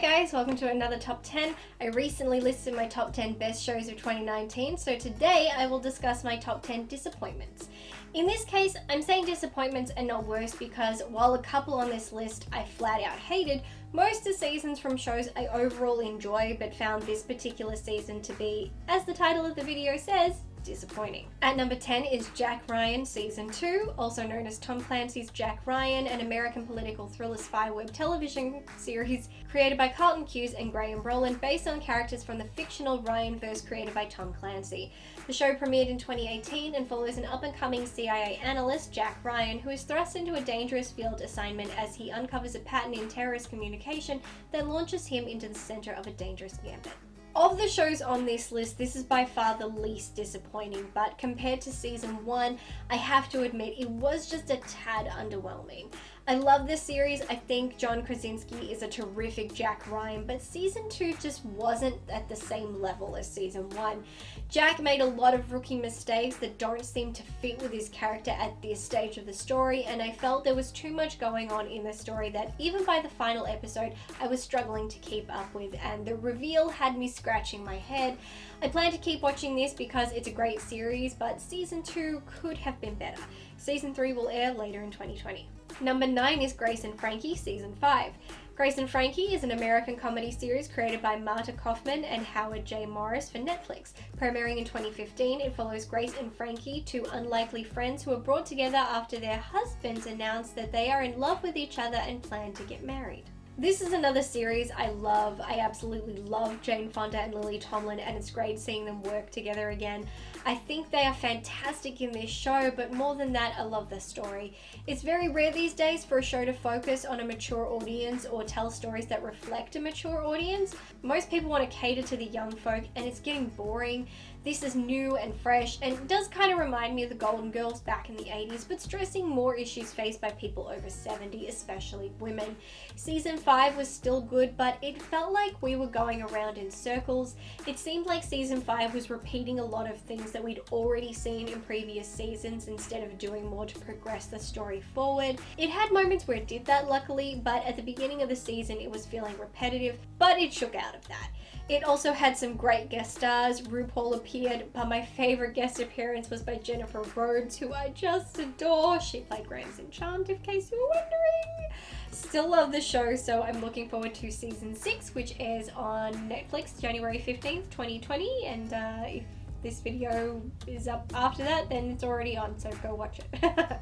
guys, welcome to another top 10. I recently listed my top 10 best shows of 2019, so today I will discuss my top 10 disappointments. In this case, I'm saying disappointments and not worse because while a couple on this list I flat out hated, most are seasons from shows I overall enjoy but found this particular season to be, as the title of the video says, disappointing. At number 10 is Jack Ryan Season 2, also known as Tom Clancy's Jack Ryan, an American political thriller spy web television series created by Carlton Cuse and Graham Brolin based on characters from the fictional Ryanverse created by Tom Clancy. The show premiered in 2018 and follows an up-and-coming CIA analyst, Jack Ryan, who is thrust into a dangerous field assignment as he uncovers a pattern in terrorist communication that launches him into the center of a dangerous gambit. Of the shows on this list, this is by far the least disappointing, but compared to season 1, I have to admit it was just a tad underwhelming. I love this series. I think John Krasinski is a terrific Jack Ryan, but season 2 just wasn't at the same level as season 1. Jack made a lot of rookie mistakes that don't seem to fit with his character at this stage of the story, and I felt there was too much going on in the story that even by the final episode I was struggling to keep up with, and the reveal had me scratching my head. I plan to keep watching this because it's a great series, but season 2 could have been better. Season 3 will air later in 2020. Number 9 is Grayson Frankie Season 5. Grayson Frankie is an American comedy series created by Marta Kaufman and Howard J. Morris for Netflix. Premiering in 2015, it follows Grace and Frankie, two unlikely friends who are brought together after their husbands announce that they are in love with each other and plan to get married. This is another series I love. I absolutely love Jane Fonda and Lily Tomlin, and it's great seeing them work together again. I think they are fantastic in this show, but more than that, I love the story. It's very rare these days for a show to focus on a mature audience or tell stories that reflect a mature audience. Most people want to cater to the young folk, and it's getting boring. This is new and fresh, and it does kind of remind me of the Golden Girls back in the 80s, but stressing more issues faced by people over 70, especially women. Season 5 was still good, but it felt like we were going around in circles. It seemed like season 5 was repeating a lot of things that we'd already seen in previous seasons instead of doing more to progress the story forward. It had moments where it did that, luckily, but at the beginning of the season it was feeling repetitive, but it shook out of that. It also had some great guest stars. RuPaul appeared, but my favorite guest appearance was by Jennifer Rhodes, who I just adore. She played Ramsay Charmed, in case you were wondering. Still love the show, so I'm looking forward to season 6, which airs on Netflix January 15th, 2020, and if this video is up after that, then it's already on, so go watch it.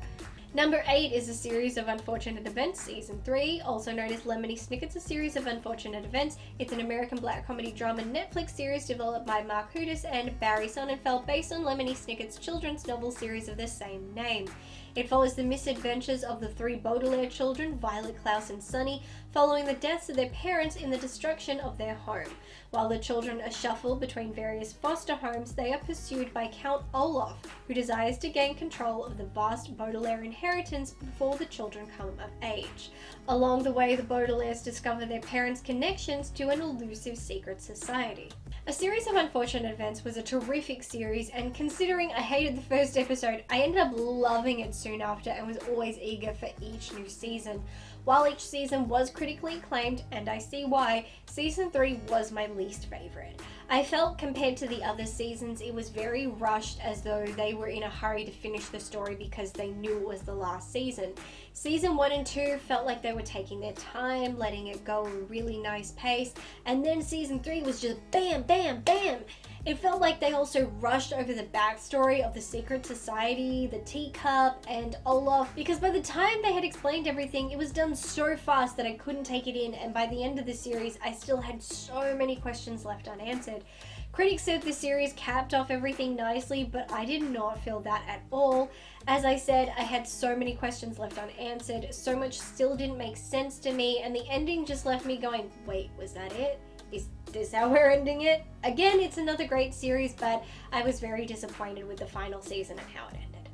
Number 8 is A Series of Unfortunate Events, Season 3, also known as Lemony Snicket's A Series of Unfortunate Events. It's an American black comedy drama Netflix series developed by Mark Houdis and Barry Sonnenfeld based on Lemony Snicket's children's novel series of the same name. It follows the misadventures of the 3 Baudelaire children, Violet, Klaus, and Sunny, following the deaths of their parents in the destruction of their home. While the children are shuffled between various foster homes, they are pursued by Count Olaf, who desires to gain control of the vast Baudelaire inheritance before the children come of age. Along the way, the Baudelaires discover their parents' connections to an elusive secret society. A Series of Unfortunate Events was a terrific series, and considering I hated the first episode, I ended up loving it soon after and was always eager for each new season. While each season was critically acclaimed, and I see why, season 3 was my least favorite. I felt compared to the other seasons, it was very rushed, as though they were in a hurry to finish the story because they knew it was the last season. Season 1 and 2 felt like they were taking their time, letting it go at a really nice pace, and then season 3 was just bam, bam, bam. It felt like they also rushed over the backstory of the secret society, the teacup, and Olaf, because by the time they had explained everything, it was done so fast that I couldn't take it in, and by the end of the series, I still had so many questions left unanswered. Critics said the series capped off everything nicely, but I did not feel that at all. As I said, I had so many questions left unanswered, so much still didn't make sense to me, and the ending just left me going, wait, was that it? Is this how we're ending it? Again, it's another great series, but I was very disappointed with the final season and how it ended.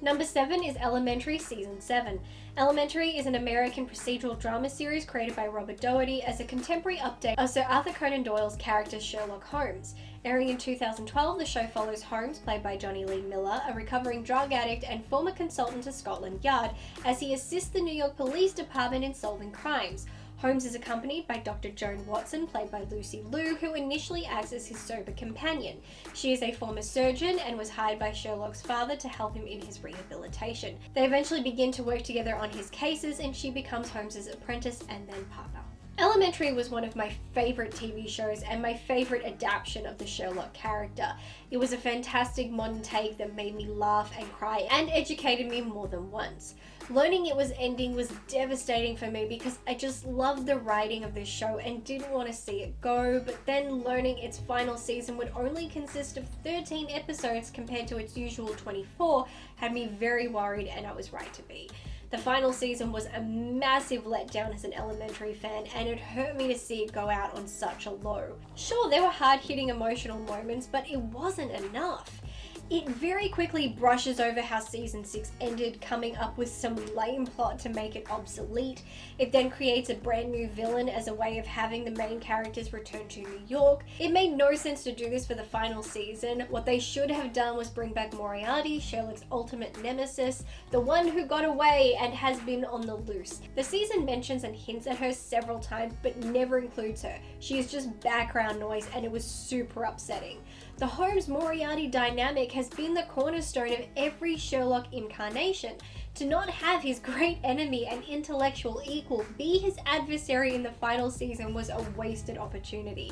Number 7 is Elementary Season 7. Elementary is an American procedural drama series created by Robert Doherty as a contemporary update of Sir Arthur Conan Doyle's character Sherlock Holmes. Airing in 2012, the show follows Holmes, played by Johnny Lee Miller, a recovering drug addict and former consultant to Scotland Yard, as he assists the New York Police Department in solving crimes. Holmes is accompanied by Dr. Joan Watson, played by Lucy Liu, who initially acts as his sober companion. She is a former surgeon and was hired by Sherlock's father to help him in his rehabilitation. They eventually begin to work together on his cases, and she becomes Holmes's apprentice and then partner. Elementary was one of my favorite TV shows and my favorite adaptation of the Sherlock character. It was a fantastic modern take that made me laugh and cry and educated me more than once. Learning it was ending was devastating for me because I just loved the writing of this show and didn't want to see it go, but then learning its final season would only consist of 13 episodes compared to its usual 24 had me very worried, and I was right to be. The final season was a massive letdown as an Elementary fan, and it hurt me to see it go out on such a low. Sure, there were hard-hitting emotional moments, but it wasn't enough. It very quickly brushes over how season 6 ended, coming up with some lame plot to make it obsolete. It then creates a brand new villain as a way of having the main characters return to New York. It made no sense to do this for the final season. What they should have done was bring back Moriarty, Sherlock's ultimate nemesis, the one who got away and has been on the loose. The season mentions and hints at her several times, but never includes her. She is just background noise, and it was super upsetting. The Holmes-Moriarty dynamic has been the cornerstone of every Sherlock incarnation. To not have his great enemy and intellectual equal be his adversary in the final season was a wasted opportunity.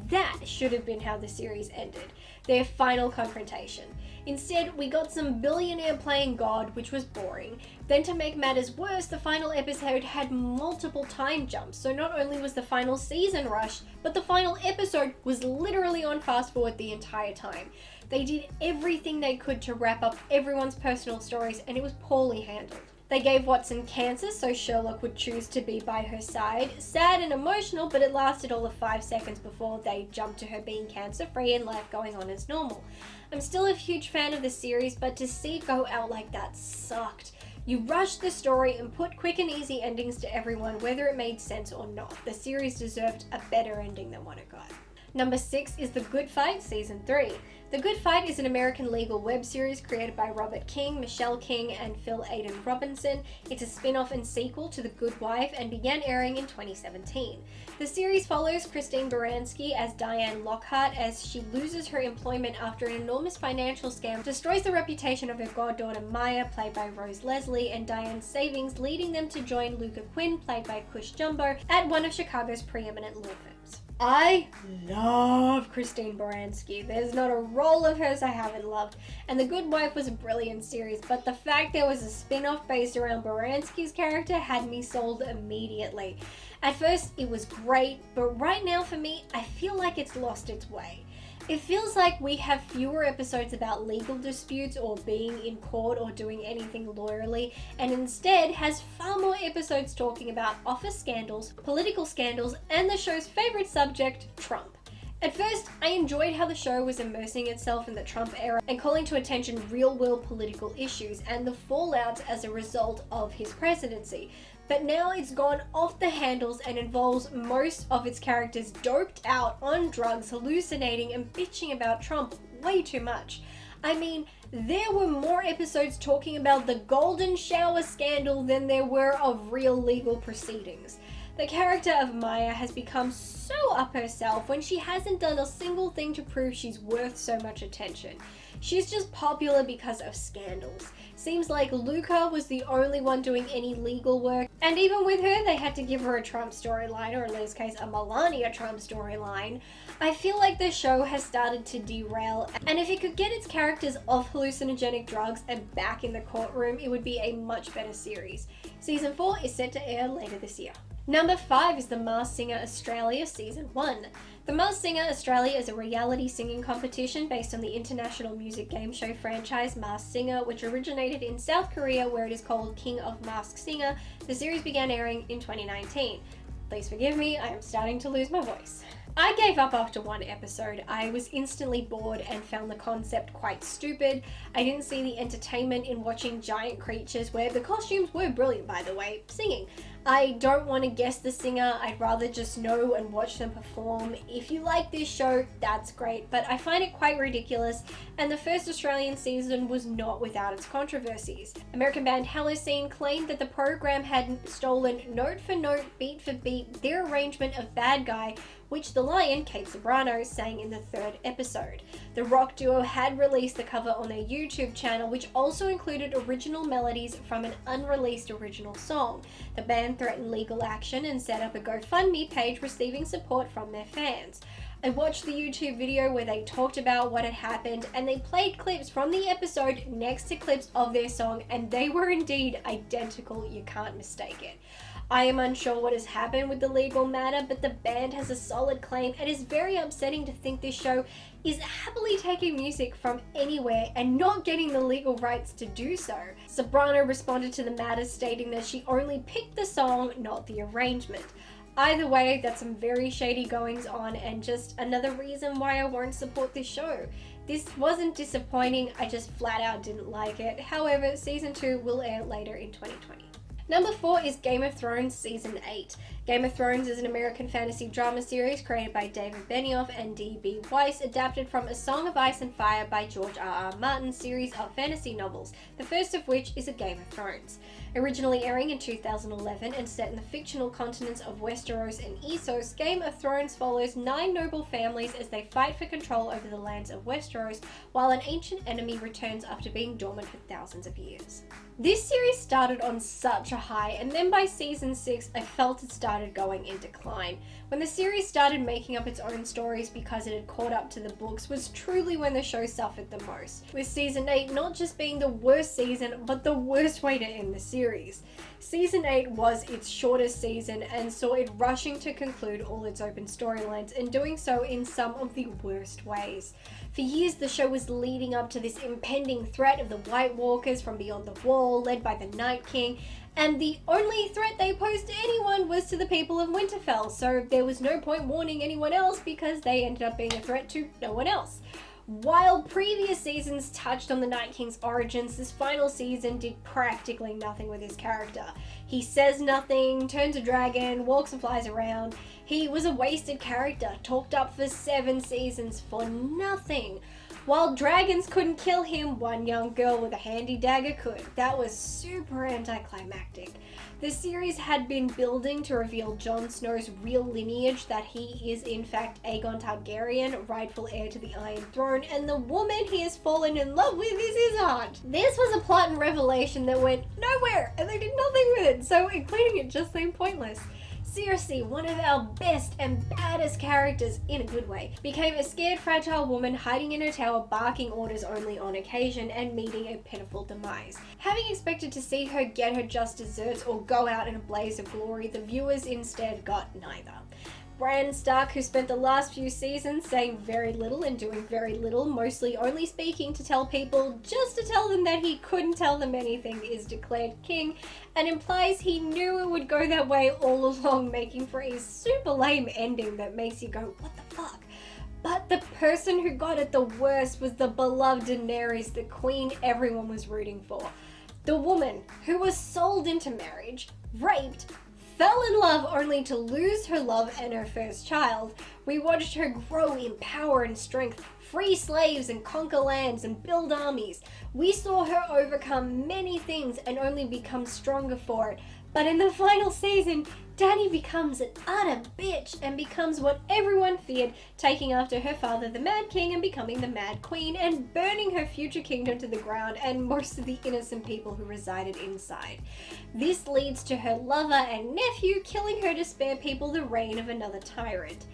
That should have been how the series ended, their final confrontation. Instead, we got some billionaire playing God, which was boring. Then to make matters worse, the final episode had multiple time jumps, so not only was the final season rushed, but the final episode was literally on fast forward the entire time. They did everything they could to wrap up everyone's personal stories, and it was poorly handled. They gave Watson cancer so Sherlock would choose to be by her side. Sad and emotional, but it lasted all of 5 seconds before they jumped to her being cancer-free and life going on as normal. I'm still a huge fan of the series, but to see it go out like that sucked. You rushed the story and put quick and easy endings to everyone, whether it made sense or not. The series deserved a better ending than what it got. Number 6 is The Good Fight Season 3. The Good Fight is an American legal web series created by Robert King, Michelle King, and Phil Aidan Robinson. It's a spin-off and sequel to The Good Wife and began airing in 2017. The series follows Christine Baranski as Diane Lockhart as she loses her employment after an enormous financial scam destroys the reputation of her goddaughter Maya, played by Rose Leslie, and Diane's savings, leading them to join Luca Quinn, played by Cush Jumbo, at one of Chicago's preeminent law firms. I love Christine Baranski. There's not a role of hers I haven't loved, and The Good Wife was a brilliant series, but the fact there was a spin-off based around Baranski's character had me sold immediately. At first, it was great, but right now for me, I feel like it's lost its way. It feels like we have fewer episodes about legal disputes or being in court or doing anything lawyerly, and instead has far more episodes talking about office scandals, political scandals, and the show's favorite subject, Trump. At first, I enjoyed how the show was immersing itself in the Trump era and calling to attention real-world political issues and the fallouts as a result of his presidency. But now it's gone off the handles and involves most of its characters doped out on drugs, hallucinating and bitching about Trump way too much. I mean, there were more episodes talking about the golden shower scandal than there were of real legal proceedings. The character of Maya has become so up herself when she hasn't done a single thing to prove she's worth so much attention. She's just popular because of scandals. Seems like Luca was the only one doing any legal work, and even with her they had to give her a Trump storyline, or in this case a Melania Trump storyline. I feel like the show has started to derail, and if it could get its characters off hallucinogenic drugs and back in the courtroom, it would be a much better series. Season 4 is set to air later this year. Number 5 is The Masked Singer Australia Season 1. The Masked Singer Australia is a reality singing competition based on the international music game show franchise Masked Singer, which originated in South Korea, where it is called King of Masked Singer. The series began airing in 2019. Please forgive me, I am starting to lose my voice. I gave up after one episode. I was instantly bored and found the concept quite stupid. I didn't see the entertainment in watching giant creatures, where the costumes were brilliant by the way, singing. I don't want to guess the singer, I'd rather just know and watch them perform. If you like this show, that's great, but I find it quite ridiculous, and the first Australian season was not without its controversies. American band Halocene claimed that the program had stolen note for note, beat for beat, their arrangement of Bad Guy, which the Lion, Kate Ceberano, sang in the third episode. The rock duo had released the cover on their YouTube channel, which also included original melodies from an unreleased original song. The band threatened legal action and set up a GoFundMe page receiving support from their fans. I watched the YouTube video where they talked about what had happened, and they played clips from the episode next to clips of their song, and they were indeed identical. You can't mistake it. I am unsure what has happened with the legal matter, but the band has a solid claim, and it's very upsetting to think this show is happily taking music from anywhere and not getting the legal rights to do so. Ceberano responded to the matter stating that she only picked the song, not the arrangement. Either way, that's some very shady goings on and just another reason why I won't support this show. This wasn't disappointing, I just flat out didn't like it. However, season 2 will air later in 2020. Number 4 is Game of Thrones Season 8. Game of Thrones is an American fantasy drama series created by David Benioff and D.B. Weiss, adapted from A Song of Ice and Fire by George R.R. Martin's series of fantasy novels, the first of which is A Game of Thrones. Originally airing in 2011 and set in the fictional continents of Westeros and Essos, Game of Thrones follows 9 noble families as they fight for control over the lands of Westeros, while an ancient enemy returns after being dormant for thousands of years. This series started on such a high, and then by season 6 I felt it started going in decline. When the series started making up its own stories because it had caught up to the books was truly when the show suffered the most, with season 8 not just being the worst season but the worst way to end the series. Season 8 was its shortest season and saw it rushing to conclude all its open storylines, and doing so in some of the worst ways. For years the show was leading up to this impending threat of the White Walkers from beyond the wall, led by the Night King, and the only threat they posed to anyone was to the people of Winterfell, so there was no point warning anyone else because they ended up being a threat to no one else. While previous seasons touched on the Night King's origins, this final season did practically nothing with his character. He says nothing, turns a dragon, walks and flies around. He was a wasted character, talked up for 7 seasons for nothing. While dragons couldn't kill him, one young girl with a handy dagger could. That was super anticlimactic. The series had been building to reveal Jon Snow's real lineage, that he is in fact Aegon Targaryen, rightful heir to the Iron Throne, and the woman he has fallen in love with is his aunt. This was a plot and revelation that went nowhere, and they did nothing with it, so including it just seemed pointless. Cersei, one of our best and baddest characters in a good way, became a scared, fragile woman hiding in her tower, barking orders only on occasion and meeting a pitiful demise. Having expected to see her get her just desserts or go out in a blaze of glory, the viewers instead got neither. Bran Stark, who spent the last few seasons saying very little and doing very little, mostly only speaking to tell people just to tell them that he couldn't tell them anything, is declared king, and implies he knew it would go that way all along, making for a super lame ending that makes you go, what the fuck? But the person who got it the worst was the beloved Daenerys, the queen everyone was rooting for. The woman who was sold into marriage, raped, fell in love only to lose her love and her first child. We watched her grow in power and strength, free slaves and conquer lands and build armies. We saw her overcome many things and only become stronger for it. But in the final season, Dany becomes an utter bitch and becomes what everyone feared, taking after her father, the Mad King, and becoming the Mad Queen, and burning her future kingdom to the ground and most of the innocent people who resided inside. This leads to her lover and nephew killing her to spare people the reign of another tyrant.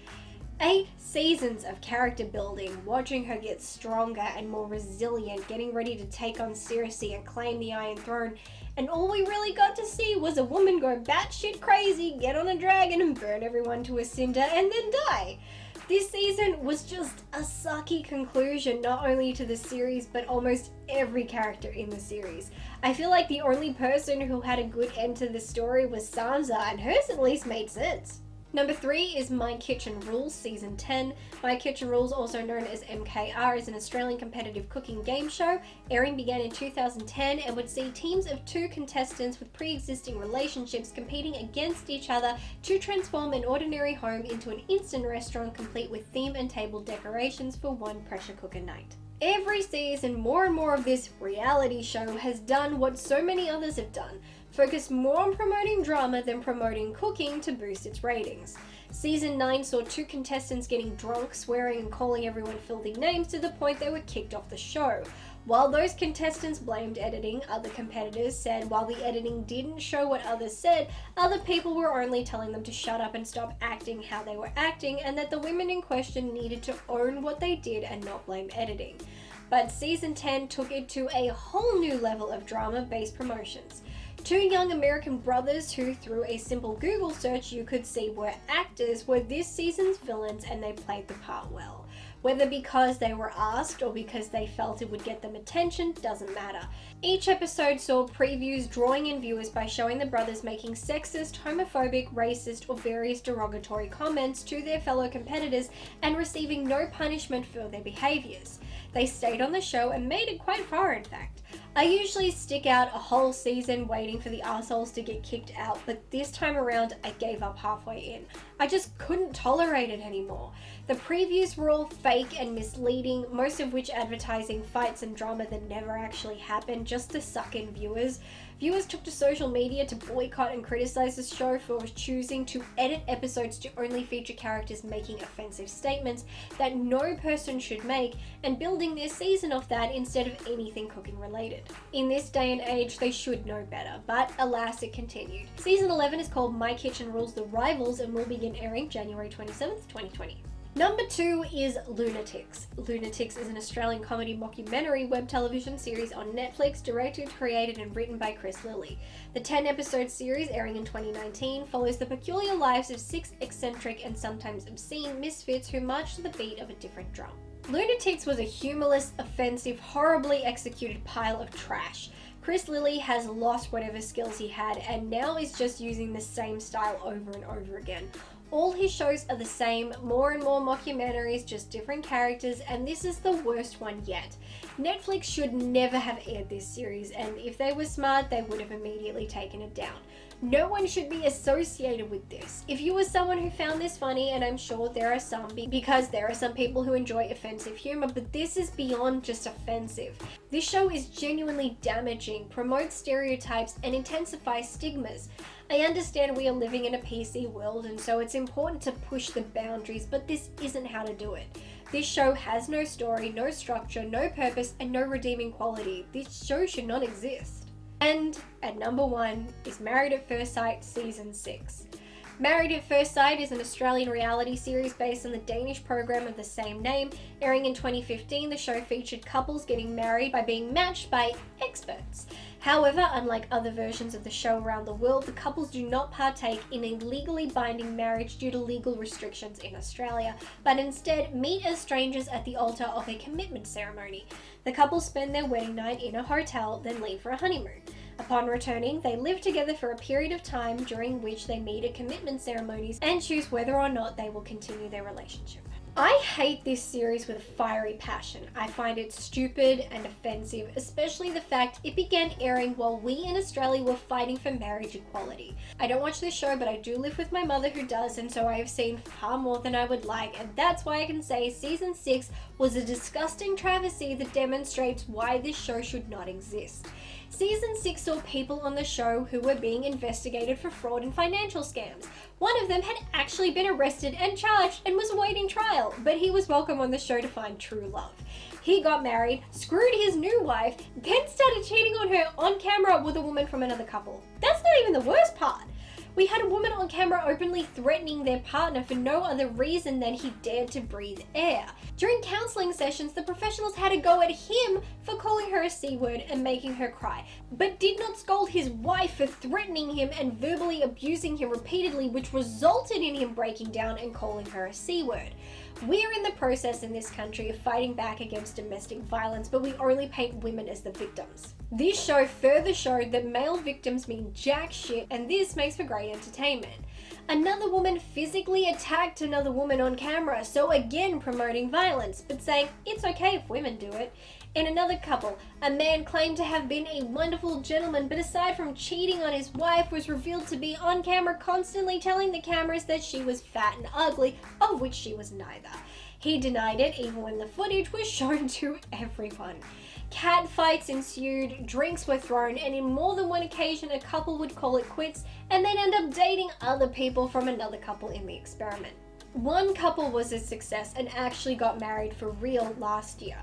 8 seasons of character building, watching her get stronger and more resilient, getting ready to take on Cersei and claim the Iron Throne, and all we really got to see was a woman go batshit crazy, get on a dragon and burn everyone to a cinder and then die. This season was just a sucky conclusion, not only to the series but almost every character in the series. I feel like the only person who had a good end to the story was Sansa, and hers at least made sense. Number 3 is My Kitchen Rules Season 10. My Kitchen Rules, also known as MKR, is an Australian competitive cooking game show. Airing began in 2010 and would see teams of 2 contestants with pre-existing relationships competing against each other to transform an ordinary home into an instant restaurant complete with theme and table decorations for one pressure cooker night. Every season, more and more of this reality show has done what so many others have done, focused more on promoting drama than promoting cooking to boost its ratings. Season 9 saw 2 contestants getting drunk, swearing and calling everyone filthy names to the point they were kicked off the show. While those contestants blamed editing, other competitors said while the editing didn't show what others said, other people were only telling them to shut up and stop acting how they were acting, and that the women in question needed to own what they did and not blame editing. But Season 10 took it to a whole new level of drama-based promotions. 2 young American brothers who, through a simple Google search you could see were actors, were this season's villains, and they played the part well. Whether because they were asked or because they felt it would get them attention doesn't matter. Each episode saw previews drawing in viewers by showing the brothers making sexist, homophobic, racist, or various derogatory comments to their fellow competitors and receiving no punishment for their behaviours. They stayed on the show and made it quite far, in fact. I usually stick out a whole season waiting for the assholes to get kicked out, but this time around I gave up halfway in. I just couldn't tolerate it anymore. The previews were all fake and misleading, most of which advertising fights and drama that never actually happened just to suck in viewers. Viewers took to social media to boycott and criticize the show for choosing to edit episodes to only feature characters making offensive statements that no person should make, and building their season off that instead of anything cooking related. In this day and age, they should know better, but alas, it continued. Season 11 is called My Kitchen Rules The Rivals and will begin airing January 27th, 2020. Number 2 is Lunatics. Lunatics is an Australian comedy mockumentary web television series on Netflix, directed, created and written by Chris Lilly. The 10-episode series, airing in 2019, follows the peculiar lives of 6 eccentric and sometimes obscene misfits who march to the beat of a different drum. Lunatics was a humorless, offensive, horribly executed pile of trash. Chris Lilly has lost whatever skills he had and now is just using the same style over and over again. All his shows are the same, more and more mockumentaries, just different characters, and this is the worst one yet. Netflix should never have aired this series, and if they were smart, they would have immediately taken it down. No one should be associated with this. If you were someone who found this funny, and I'm sure there are some, because there are some people who enjoy offensive humor, but this is beyond just offensive. This show is genuinely damaging, promotes stereotypes, and intensifies stigmas. I understand we are living in a PC world, and so it's important to push the boundaries, but this isn't how to do it. This show has no story, no structure, no purpose, and no redeeming quality. This show should not exist. And at number 1 is Married at First Sight Season 6. Married at First Sight is an Australian reality series based on the Danish program of the same name. Airing in 2015, the show featured couples getting married by being matched by experts. However, unlike other versions of the show around the world, the couples do not partake in a legally binding marriage due to legal restrictions in Australia, but instead meet as strangers at the altar of a commitment ceremony. The couple spend their wedding night in a hotel, then leave for a honeymoon. Upon returning, they live together for a period of time during which they meet at commitment ceremonies and choose whether or not they will continue their relationship. I hate this series with fiery passion. I find it stupid and offensive, especially the fact it began airing while we in Australia were fighting for marriage equality. I don't watch this show, but I do live with my mother who does, and so I have seen far more than I would like, and that's why I can say Season 6 was a disgusting travesty that demonstrates why this show should not exist. Season 6 saw people on the show who were being investigated for fraud and financial scams. One of them had actually been arrested and charged and was awaiting trial, but he was welcome on the show to find true love. He got married, screwed his new wife, then started cheating on her on camera with a woman from another couple. That's not even the worst part. We had a woman on camera openly threatening their partner for no other reason than he dared to breathe air. During counseling sessions, the professionals had a go at him for calling her a C-word and making her cry, but did not scold his wife for threatening him and verbally abusing him repeatedly, which resulted in him breaking down and calling her a C-word. We're in the process in this country of fighting back against domestic violence, but we only paint women as the victims. This show further showed that male victims mean jack shit, and this makes for great entertainment. Another woman physically attacked another woman on camera, so again promoting violence, but saying it's okay if women do it. In another couple, a man claimed to have been a wonderful gentleman, but aside from cheating on his wife, was revealed to be on camera constantly telling the cameras that she was fat and ugly, of which she was neither. He denied it even when the footage was shown to everyone. Cat fights ensued, drinks were thrown, and in more than one occasion a couple would call it quits and then end up dating other people from another couple in the experiment. One couple was a success and actually got married for real last year.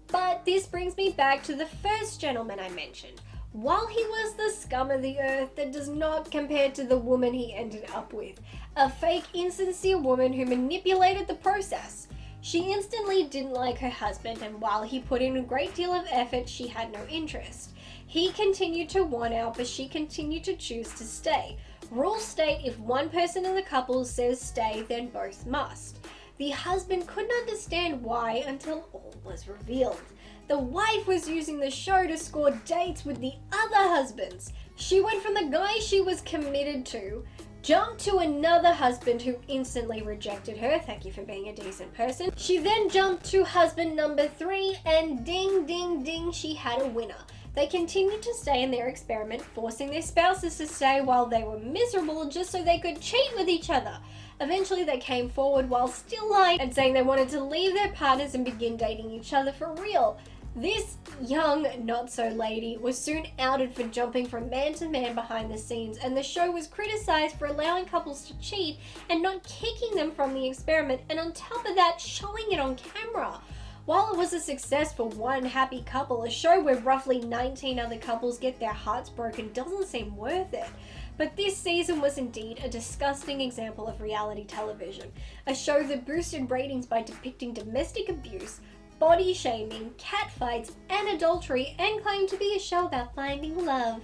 But this brings me back to the first gentleman I mentioned. While he was the scum of the earth, that does not compare to the woman he ended up with. A fake, insincere woman who manipulated the process. She instantly didn't like her husband, and while he put in a great deal of effort, she had no interest. He continued to want out, but she continued to choose to stay. Rules state if one person in the couple says stay, then both must. The husband couldn't understand why until all was revealed. The wife was using the show to score dates with the other husbands. She went from the guy she was committed to, jumped to another husband who instantly rejected her, thank you for being a decent person. She then jumped to husband number 3 and ding ding ding, she had a winner. They continued to stay in their experiment, forcing their spouses to stay while they were miserable just so they could cheat with each other. Eventually they came forward while still lying and saying they wanted to leave their partners and begin dating each other for real. This young not-so lady was soon outed for jumping from man to man behind the scenes, and the show was criticized for allowing couples to cheat and not kicking them from the experiment, and on top of that, showing it on camera. While it was a success for one happy couple, a show where roughly 19 other couples get their hearts broken doesn't seem worth it. But this season was indeed a disgusting example of reality television, a show that boosted ratings by depicting domestic abuse, body shaming, catfights, and adultery, and claimed to be a show about finding love.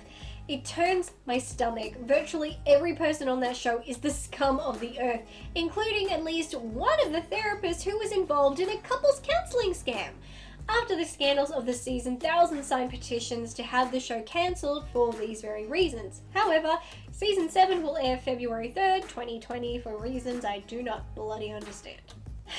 It turns my stomach. Virtually every person on that show is the scum of the earth, including at least one of the therapists who was involved in a couples counseling scam. After the scandals of the season, thousands signed petitions to have the show cancelled for these very reasons. However, season 7 will air February 3rd, 2020 for reasons I do not bloody understand.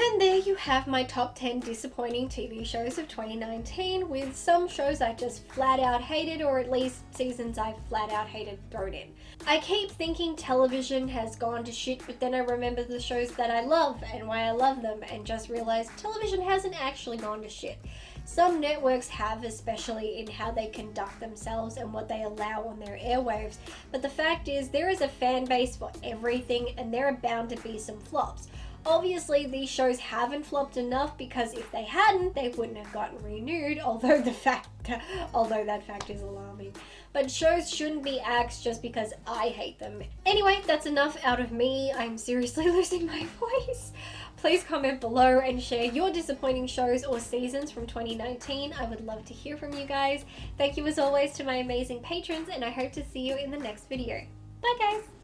And there you have my top 10 disappointing TV shows of 2019, with some shows I just flat out hated, or at least seasons I flat out hated thrown in. I keep thinking television has gone to shit, but then I remember the shows that I love and why I love them, and just realized television hasn't actually gone to shit. Some networks have, especially in how they conduct themselves and what they allow on their airwaves, but the fact is there is a fan base for everything, and there are bound to be some flops. Obviously, these shows haven't flopped enough, because if they hadn't, they wouldn't have gotten renewed, although that fact is alarming. But shows shouldn't be axed just because I hate them. Anyway, that's enough out of me. I'm seriously losing my voice. Please comment below and share your disappointing shows or seasons from 2019. I would love to hear from you guys. Thank you as always to my amazing patrons, and I hope to see you in the next video. Bye guys!